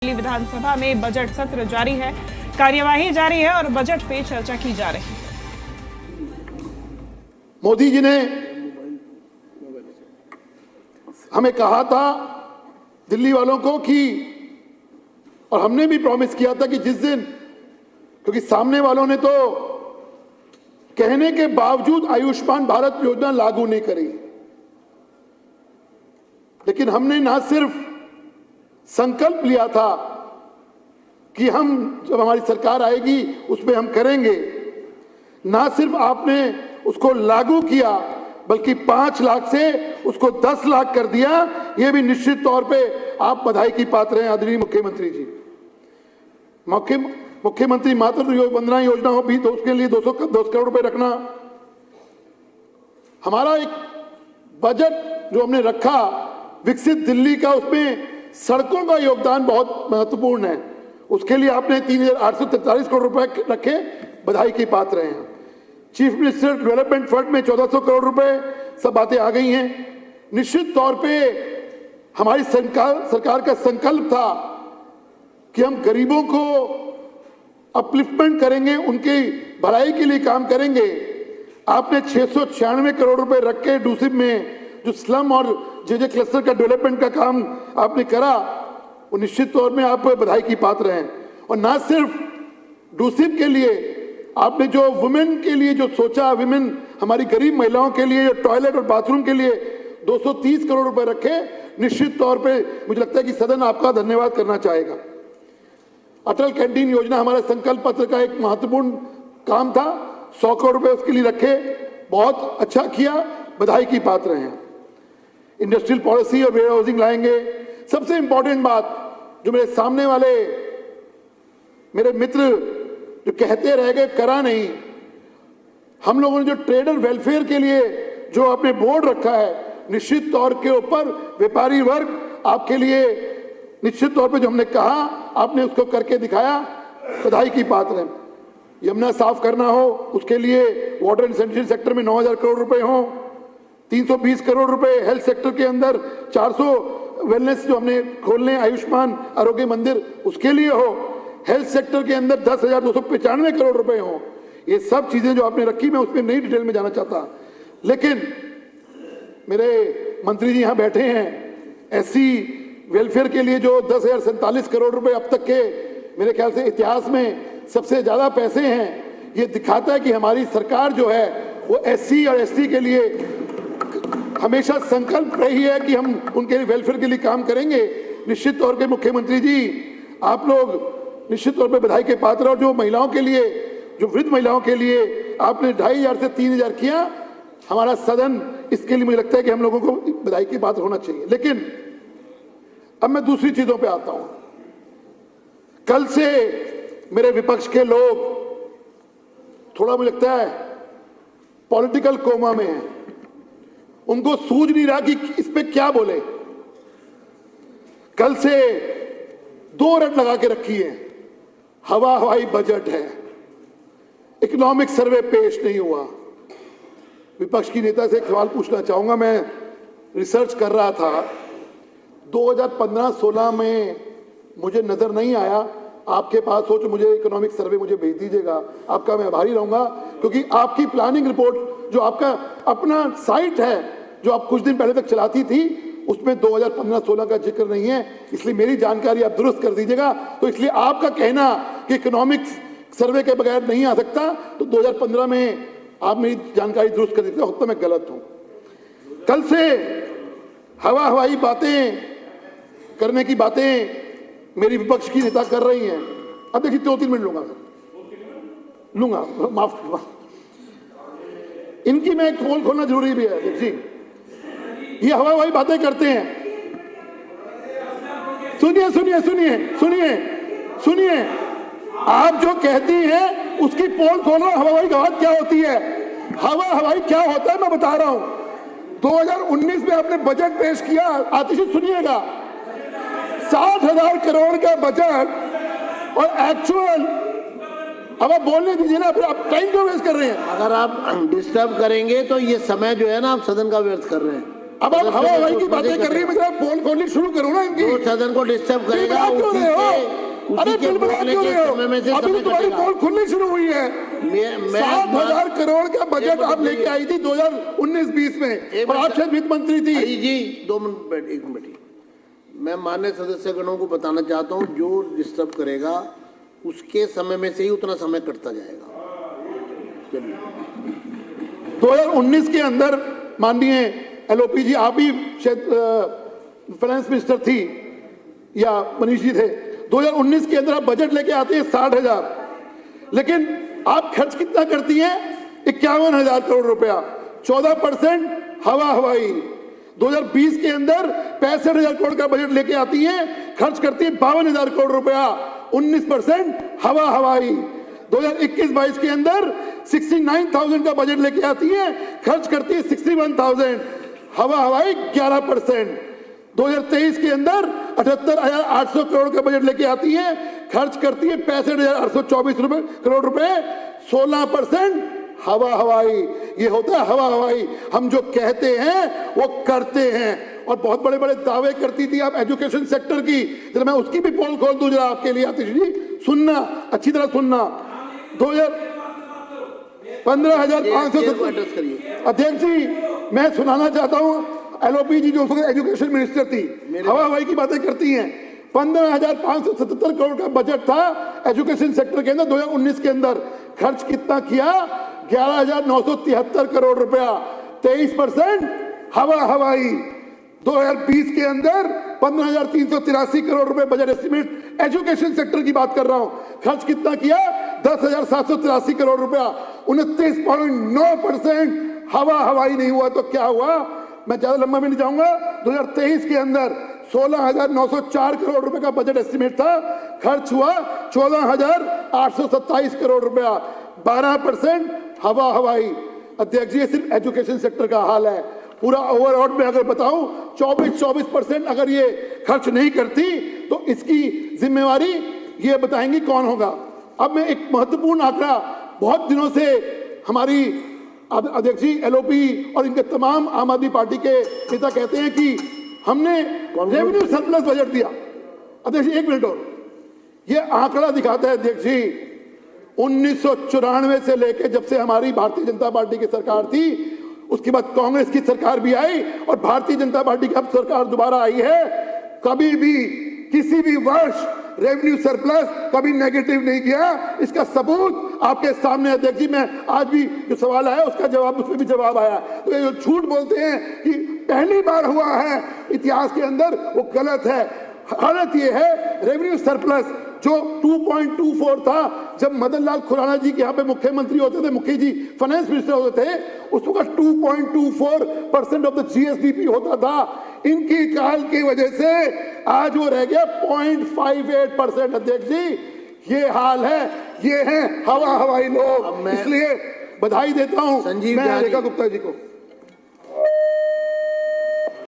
दिल्ली विधानसभा में बजट सत्र जारी है, कार्यवाही जारी है और बजट पे चर्चा की जा रही है। मोदी जी ने हमें कहा था दिल्ली वालों को कि, और हमने भी प्रॉमिस किया था कि जिस दिन, क्योंकि सामने वालों ने तो कहने के बावजूद आयुष्मान भारत योजना लागू नहीं करी, लेकिन हमने ना सिर्फ संकल्प लिया था कि हम जब हमारी सरकार आएगी उसमें हम करेंगे, ना सिर्फ आपने उसको लागू किया बल्कि 5 लाख से उसको 10 लाख कर दिया। यह भी निश्चित तौर पे आप बधाई की पात्र हैं आदरणीय मुख्यमंत्री जी। मुख्यमंत्री मातृ वंदना योजना हो भी तो उसके लिए 200 करोड़ रुपए रखना। हमारा एक बजट जो हमने रखा विकसित दिल्ली का, उसमें सड़कों का योगदान बहुत महत्वपूर्ण है। उसके लिए आपने 3,843 करोड़ रुपए रखे, बधाई की पात्र हैं। चीफ मिनिस्टर डेवलपमेंट फंड में 1400 करोड़ रुपए, सब बातें आ गई हैं। निश्चित तौर पे हमारी सरकार का संकल्प था कि हम गरीबों को अपलिफ्टमेंट करेंगे, उनकी भलाई के लिए काम करेंगे। आपने 696 करोड़ रुपए रख के डूसिब में जो स्लम और जे क्लस्टर का डेवलपमेंट का काम आपने करा, वो निश्चित तौर में आप बधाई की पात्र हैं। और ना सिर्फ डूसिब के लिए, आपने जो वुमेन के लिए जो सोचा, विमेन हमारी गरीब महिलाओं के लिए टॉयलेट और बाथरूम के लिए 230 करोड़ रुपए रखे। निश्चित तौर पे मुझे लगता है कि सदन आपका धन्यवाद करना चाहेगा। अटल कैंटीन योजना हमारे संकल्प पत्र का एक महत्वपूर्ण काम था, 100 करोड़ रुपए उसके लिए रखे, बहुत अच्छा किया, बधाई की पात्र हैं। इंडस्ट्रियल पॉलिसी और वेयर हाउसिंग लाएंगे। सबसे इंपॉर्टेंट बात जो मेरे सामने वाले मेरे मित्र जो कहते रह गए, करा नहीं, हम लोगों ने जो ट्रेडर वेलफेयर के लिए जो आपने बोर्ड रखा है, निश्चित तौर के ऊपर व्यापारी वर्ग आपके लिए निश्चित तौर पे जो हमने कहा आपने उसको करके दिखाया, बधाई की पात्र हैं। यमुना साफ करना हो, उसके लिए वाटर एंड सैनिटरी सेक्टर में 9,000 करोड़ रुपए हो, 320 करोड़ रुपए हेल्थ सेक्टर के अंदर, 400 वेलनेस जो हमने खोलने आयुष्मान आरोग्य मंदिर उसके लिए हो, हेल्थ सेक्टर के अंदर 10,295 करोड़ रुपए हो। ये सब चीजें जो आपने रखी, मैं उसमें नहीं डिटेल में जाना चाहता, लेकिन मेरे मंत्री जी यहां बैठे हैं, एससी वेलफेयर के लिए जो 10,047 करोड़ रुपए अब तक के मेरे ख्याल से इतिहास में सबसे ज्यादा पैसे हैं। ये दिखाता है कि हमारी सरकार जो है वो एससी और एसटी के लिए हमेशा संकल्प रही है कि हम उनके वेलफेयर के लिए काम करेंगे। निश्चित तौर पे मुख्यमंत्री जी आप लोग निश्चित तौर पे बधाई के पात्र। और जो महिलाओं के लिए, जो वृद्ध महिलाओं के लिए आपने 2,500 से 3,000 किया, हमारा सदन इसके लिए मुझे लगता है कि हम लोगों को बधाई के पात्र होना चाहिए। लेकिन अब मैं दूसरी चीजों पे आता हूं। कल से मेरे विपक्ष के लोग थोड़ा मुझे लगता है पॉलिटिकल कोमा में हैं, उनको सूझ नहीं रहा कि इस पे क्या बोले। कल से 2 रट लगा के रखी है, हवा हवाई बजट है, इकोनॉमिक सर्वे पेश नहीं हुआ। विपक्ष की नेता से एक सवाल पूछना चाहूंगा। मैं रिसर्च कर रहा था, 2015-16 में मुझे नजर नहीं आया, आपके पास हो तो मुझे इकोनॉमिक सर्वे मुझे भेज दीजिएगा, आपका मैं आभारी रहूंगा। क्योंकि आपकी प्लानिंग रिपोर्ट जो आपका अपना साइट है जो आप कुछ दिन पहले तक चलाती थी, उसमें 2015-16 का जिक्र नहीं है, इसलिए मेरी जानकारी आप दुरुस्त कर दीजिएगा। तो इसलिए आपका कहना कि इकोनॉमिक सर्वे के बगैर नहीं आ सकता, तो 2015 में आप मेरी जानकारी दुरुस्त कर दीजिएगा, तो मैं गलत हूं। कल से हवा हवाई बातें करने की बातें मेरी विपक्ष की नेता कर रही हैं। अब देखिए 2-3 मिनट लूंगा, माफ, इनकी मैं पोल खोलना जरूरी भी है। देखिए ये हवा हवाई बातें करते हैं। सुनिए सुनिए सुनिए सुनिए सुनिए, आप जो कहती हैं उसकी पोल खोलो। हवा हवाई बात क्या होती है, हवा हवाई क्या होता है मैं बता रहा हूं। 2019 में आपने बजट पेश किया, आतिशी सुनिएगा, 60,000 करोड़ का बजट और एक्चुअल, अब आप बोलने दीजिए ना, फिर आप टाइम क्यों वेस्ट कर रहे हैं। अगर आप डिस्टर्ब करेंगे तो ये समय जो है ना आप सदन का व्यर्थ कर रहे हैं। अब आप हवा हवाई की बातें कर रही है, मैं पोल खोलनी शुरू करूँ ना इनकी। जो सदन को डिस्टर्ब करेगा अरे बिलबुला क्यों रहे हो? अभी तो तुम्हारी पोल खुलनी शुरू हुई है। 7,000 करोड़ का बजट आप लेके आई थी 2019-20 में, और आप शायद वित्त मंत्री थी। जी 2 मिनट, 1 मिनट। मैं माननीय सदस्यगणों को बताना चाहता हूं, जो डिस्टर्ब करेगा उसके समय में से ही उतना समय कटता जाएगा। 2019 के अंदर माननीय एलओपी जी, आप भी शायद फाइनेंस मिनिस्टर थी या मनीष जी थे, 2019 के अंदर आप बजट लेके आते हैं 60,000, लेकिन आप खर्च कितना करती हैं? 51,000 करोड़ रुपया, 14% हवा हवाई। 2020 के अंदर 65,000 करोड़ का बजट लेके आती हैं, खर्च करती है 52,000 करोड़ रुपया, 19% हवा हवाई। 2021-22 के अंदर 69,000 का बजट लेके आती है, खर्च करती है 61,000, हवा हवाई 11%। 2023 के अंदर 78,800 करोड़ का बजट लेके आती है, खर्च करती है 65,824 करोड़ रुपए, 16% हवा हवाई। ये होता है हवा हवाई। हम जो कहते हैं वो करते हैं, और बहुत बड़े बड़े दावे करती थी आप एजुकेशन सेक्टर की। जरा मैं उसकी भी पोल खोल दूं जरा आपके लिए आतिश जी, सुनना, अच्छी तरह सुनना। 15,570 अध्यक्ष जी, मैं सुनाना चाहता हूं, एलओपी जी जो एजुकेशन मिनिस्टर थी, हवा हवाई की बातें करती हैं। 15,577 करोड़ का बजट था एजुकेशन सेक्टर के अंदर 2019 के अंदर, खर्च कितना किया? 11,973 करोड़ रुपया, 23% हवा हवाई। 2020 के अंदर 15,383 करोड़ रुपए बजट एस्टिमेट, एजुकेशन सेक्टर की बात कर रहा हूं, खर्च कितना किया? 10,783 करोड़ रुपया, 29.9% हवा हवाई नहीं हुआ। तो क्या हुआ? मैं ज्यादा लंबा भी नहीं जाऊंगा। 2023 के अंदर 16,904 करोड़ रुपए का बजट एस्टिमेट था, खर्च हुआ 14,827 करोड़ रुपया, 12% हवा हवाई। अध्यक्ष जी, सिर्फ एजुकेशन सेक्टर का हाल है। पूरा ओवरऑल में अगर बताऊं 24% अगर ये खर्च नहीं करती तो इसकी जिम्मेवारी ये बताएंगी कौन होगा। अब मैं एक महत्वपूर्ण आंकड़ा, बहुत दिनों से हमारी अध्यक्ष जी एलओपी और इनके तमाम आम आदमी पार्टी के नेता कहते हैं कि हमने रेवेन्यू सरप्लस बजट दिया। अध्यक्ष जी 1 मिनट और, ये आंकड़ा दिखाता है अध्यक्ष जी 1994 से लेकर जब से हमारी भारतीय जनता पार्टी की सरकार थी, उसके बाद कांग्रेस की सरकार भी आई और भारतीय जनता पार्टी की अब सरकार दोबारा आई है, कभी भी किसी भी वर्ष रेवेन्यू सरप्लस कभी नेगेटिव नहीं किया। इसका सबूत आपके सामने अध्यक्ष जी, मैं आज भी जो सवाल आया उसका जवाब, उसमें भी जवाब आया। तो ये जो झूठ बोलते हैं कि पहली बार हुआ है इतिहास के अंदर, वो गलत है। हालत ये है, रेवेन्यू सरप्लस जो 2.24 था जब मदन लाल खुराना जी के यहाँ पे मुख्यमंत्री होते थे, मुखी जी फाइनेंस मिनिस्टर होते थे, उस वक्त 2.24% ऑफ द जीएसडीपी होता था। इनकी काल की वजह से आज वो रह गया 0.58%। अध्यक्ष जी, ये हाल है, ये है हवा हवाई लोग। इसलिए बधाई देता हूं मैं रेखा गुप्ता जी को।